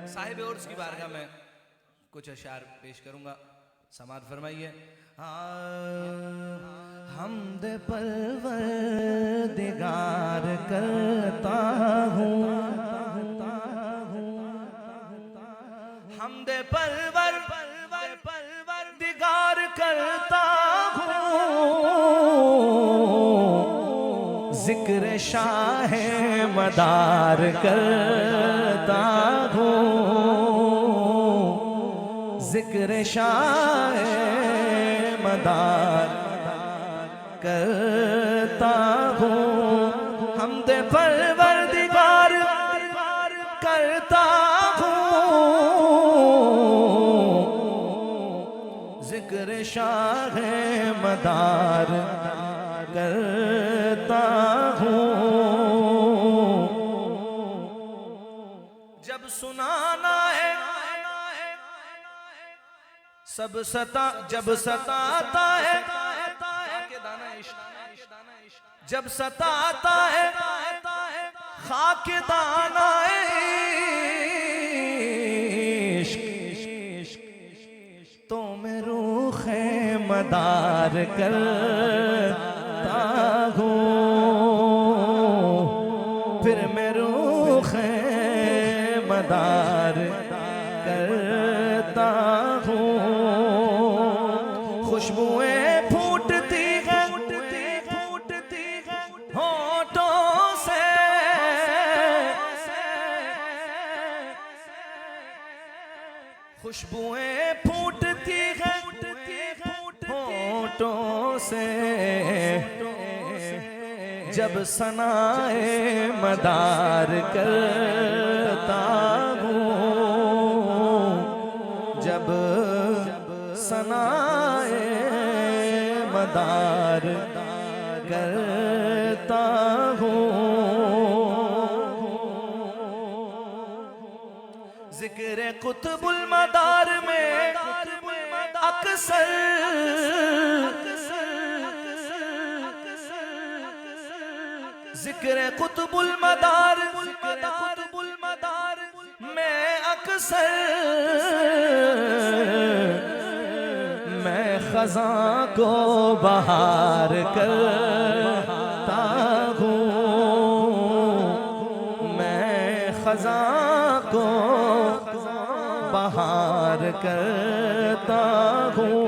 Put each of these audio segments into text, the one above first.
साहिब उर्स की बारगाह में कुछ अशार पेश करूंगा, समात फरमाइए। हमद परवरदिगार करता हूँ, हमद परवरदिगार करता हूँ, जिक्र शाह मदार करता हूँ, जिक्र शाह मदार करता हूँ, हमद परवरदिगार करता हूँ, जिक्र शाह मदार करता हूँ। जब सुनाना है सब जब सताता है, जब सताता है खाक दाना इश्क, तो मैं रूह मदार करता हूँ, फिर मैं रूह मदार करता हूँ। खुशबुएं फूटती हैं होठों से, खुशबुएं फूटती हैं होठों से, जब सनाए मदार करता हूँ, जब सनाए मदार करता हूँ। जिक्र कुतुबुल मदार में अक्सर जिक्र कुतुबुल मदार में अक्सर मैं खज़ां को बहार करता हूँ, मैं खज़ां को बहार करता हूँ।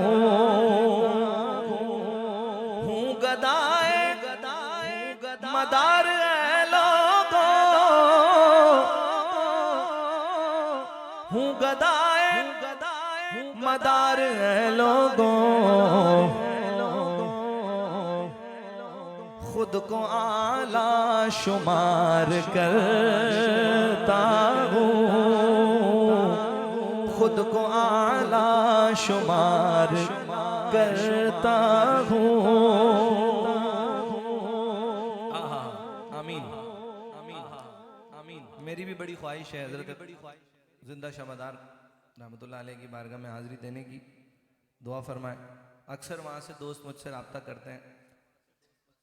हूँ गदाए मदार लोगों, हूँ गदाए मदार लोगों, खुद को आला शुमार करता हूँ, खुद को आला शुमार करता हूँ। आमीन आमीन आमीन। मेरी भी बड़ी ख्वाहिश है हज़रत जिंदा शमदार रहमतुल्लाह अलैह की बारगाह में हाज़िरी देने की, दुआ फरमाएं। अक्सर वहाँ से दोस्त मुझसे रब्ता करते हैं,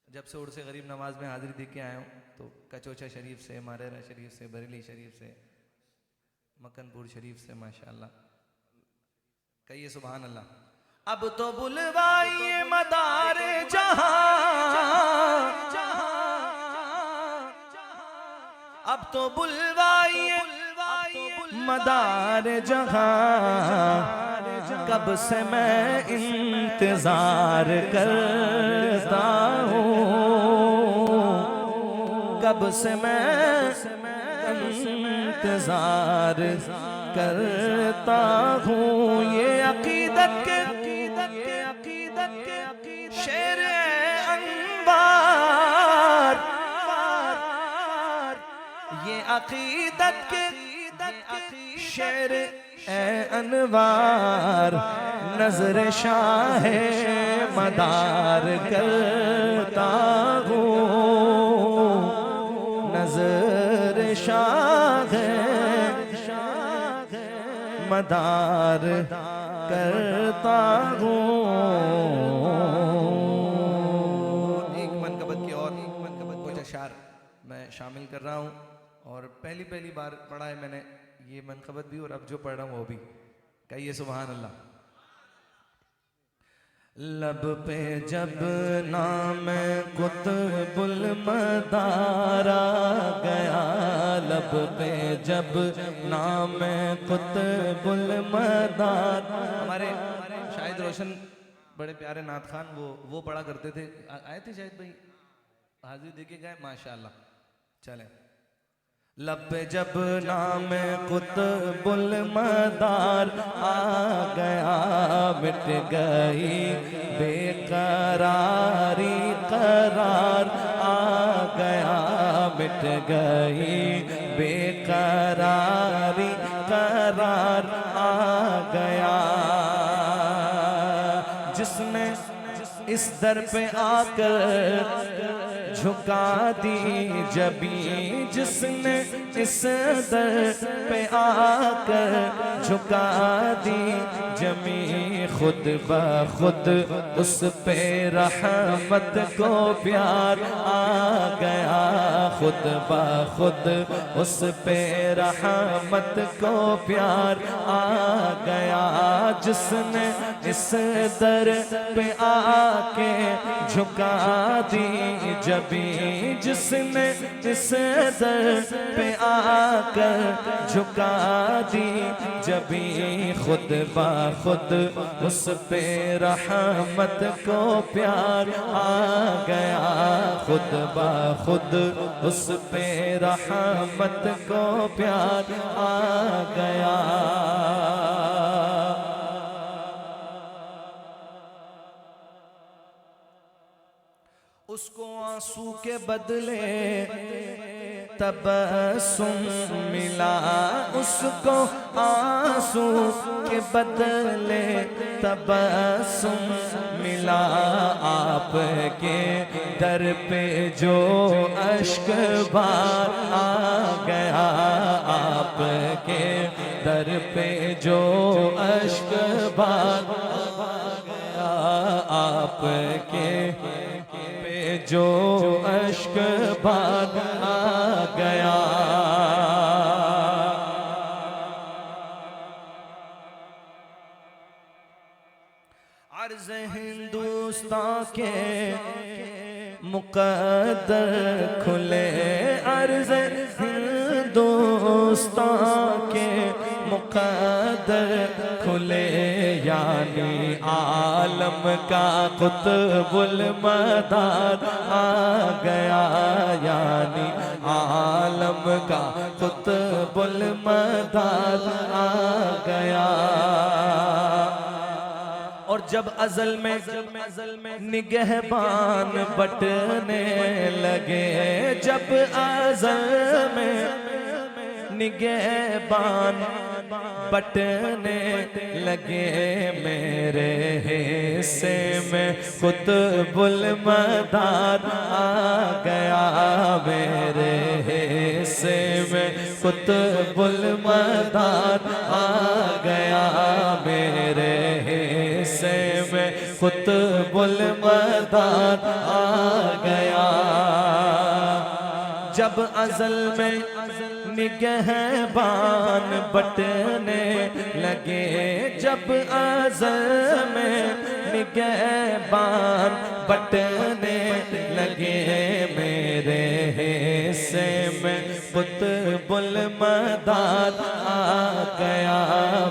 जब से उर्स गरीब नवाज में हाज़िरी दे के आया हूँ तो कचोचा शरीफ से, मारेरा शरीफ से, बरेली शरीफ से, मक्कनपुर शरीफ से, माशाअल्लाह कहिए सुभान अल्लाह। अब तो बुलवाइए मदार जहां, अब तो बुलवाइए मदार जहां, कब से मैं इंतजार करता हूँ, कब से मैं इंतजार करता हूँ। ये अकीदत के शेर अंबार, ये अकीदत के शेर अनवार, नजर शाह मदार करता हूँ, नजर शाह मदार करता हूँ। एक मनकबत की और कुछ अशार मैं शामिल कर रहा हूँ, और पहली बार पढ़ा है मैंने ये मनकबत भी और अब जो पढ़ रहा हूँ वो भी। कहिए सुभान अल्लाह। लब पे जब नाम कुतुबुल मदारा गया, लब पे जब नाम कुतुबुल मदार। हमारे शाहिद रोशन बड़े प्यारे नात खान वो पढ़ा करते थे। आए थे शाहिद भाई, हाजिर देके गए माशाल्लाह। चले। लब पे जब नाम कुतुबुल मदार आ गया, मिट गई बेकरारी करार आ गया, मिट गई बेकरारी करार आ गया। जिसने इस दर पे आकर झुका दी जबी, जिसने इस दर पे आकर झुका दी जमी, खुद ब खुद उस पे रहमत को प्यार आ गया, खुद ब खुद उस पे रहमत को प्यार आ गया। जिसने इस दर पे आके झुका दी जबी, जिसने इस दर पे आकर झुका दी जबी, खुद ब खुद उस पे रहमत को प्यार आ गया, खुद ब खुद उस पे रहमत को प्यार आ गया। उसको आंसू के बदले तबस्सुम मिला, उसको आंसू के बदले तबस्सुम मिला। आपके दर पे जो अश्क बार आ गया, आपके दर पे जो अश्क बार आ गया, आपके जो अश्क बार आ गया। अर्ज़ हिंदुस्तान के मुक़द्दर खुले, अर्ज़ हिंदुस्तान के मुक़द्दर खुले, यानी आलम का कुतुबुल मदार आ गया, यानी आलम का कुतुबुल मदार आ गया। और जब अज़ल में निगहबान बटने लगे, जब अज़ल में निगहबान बटने लगे, मेरे हिस्से में कुतुबुल मदार आ गया, मेरे हिस्से में कुतुबुल मदार आ गया, मेरे हिस्से में कुतुबुल मदार आ गया। जब अज़ल में निगहबान बटने लगे, जब अज़ल में निगहबान बटने लगे, मेरे हिस्से में कुतुबुल मदार आ गया,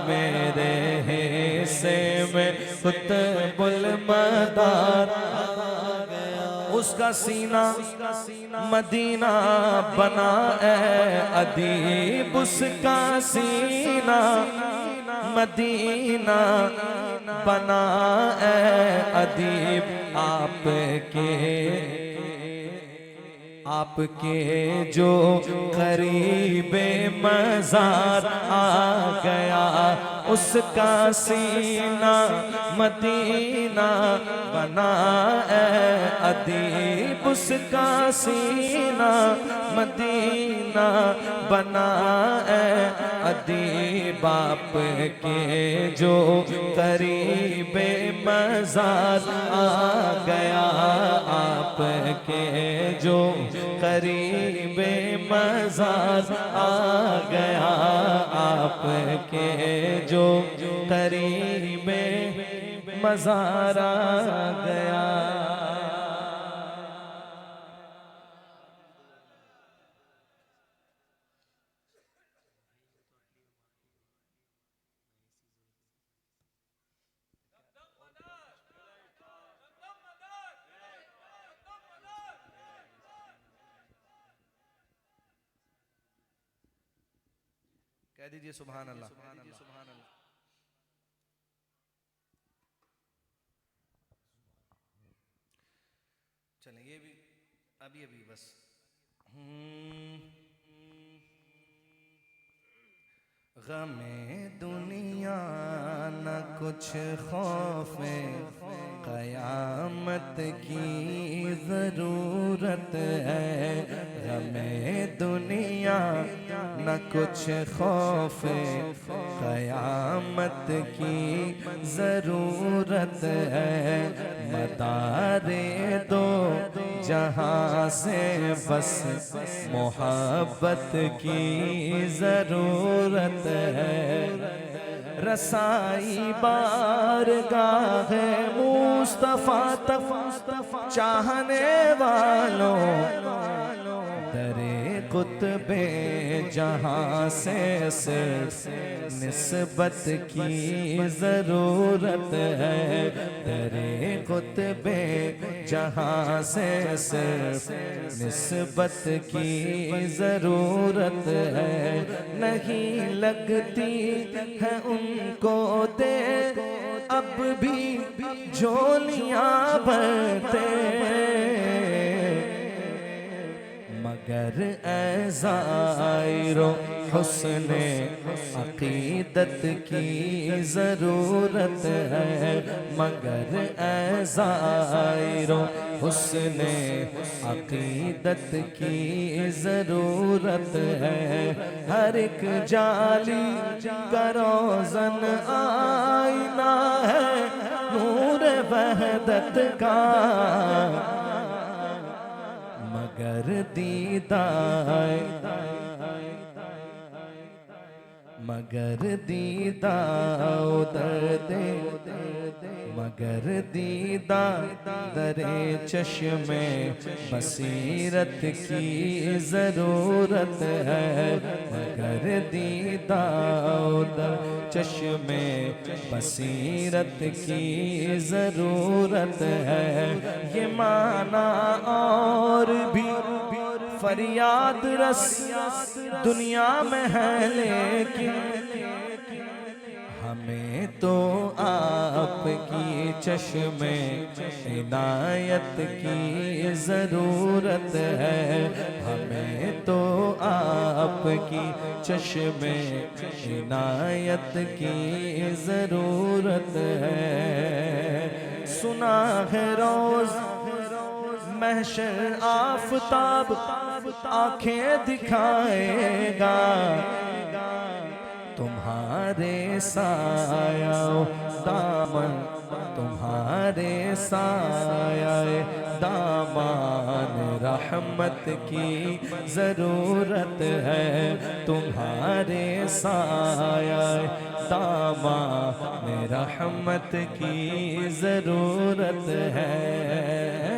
मेरे हिस्से में कुतुबुल मदार आ गया। उसका सीना मदीना बना ए अदीब, उसका सीना मदीना बना ए अदीब। आपके जो करीबे मज़ार आ गया, उसका सीना मदीना बना ए अदीब, उसका सीना मदीना बना ए अदीब। आपके जो करीबे मज़ार आ गया, आपके जो करीबे मज़ार आ गया, आपके जो करीबे मज़ारा गया। कह दीजिए सुभान अल्लाह। चलें ये भी अभी अभी बस। गमे दुनिया न कुछ खौफे क़यामत की ज़रूरत है। गमे दुनिया न कुछ खौफे क़यामत की ज़रूरत है। मदारे दो जहाँ से बस मोहब्बत की ज़रूरत है। रसाई बारगाह मुस्तफ़ा तक चाहने वालों दरे कुतबे जहाँ से सिर्फ निस्बत की ज़रूरत है। दरे कुतबे जहाँ से सिर्फ निस्बत की ज़रूरत है। नहीं लगती है उनको दे अब भी झोलियाँ भरते, मगर ऐ ज़ाहिरो हुस्ने अक़ीदत की ज़रूरत है। मगर ऐ ज़ाहिरो हुस्ने अक़ीदत की ज़रूरत है। हर एक जाली का रोज़न आईना है नूर वहदत का, मगर दीदा उधर दे, मगर दीदा दरे चश्मे बसीरत की ज़रूरत है। मगर दीदा उधर चश्मे बसीरत की ज़रूरत है। ये माना और भी फरियाद रस दुनिया में है, लेकिन हमें तो आपकी चश्मे इनायत की ज़रूरत है। हमें तो आपकी चश्मे इनायत की ज़रूरत है। सुना है रोज़ महशर आफ़ताब आँखें दिखाएगा, तुम्हारे साया दामन, तुम्हारे साया दामान रहमत की ज़रूरत है। तुम्हारे साया दामान रहमत की ज़रूरत है।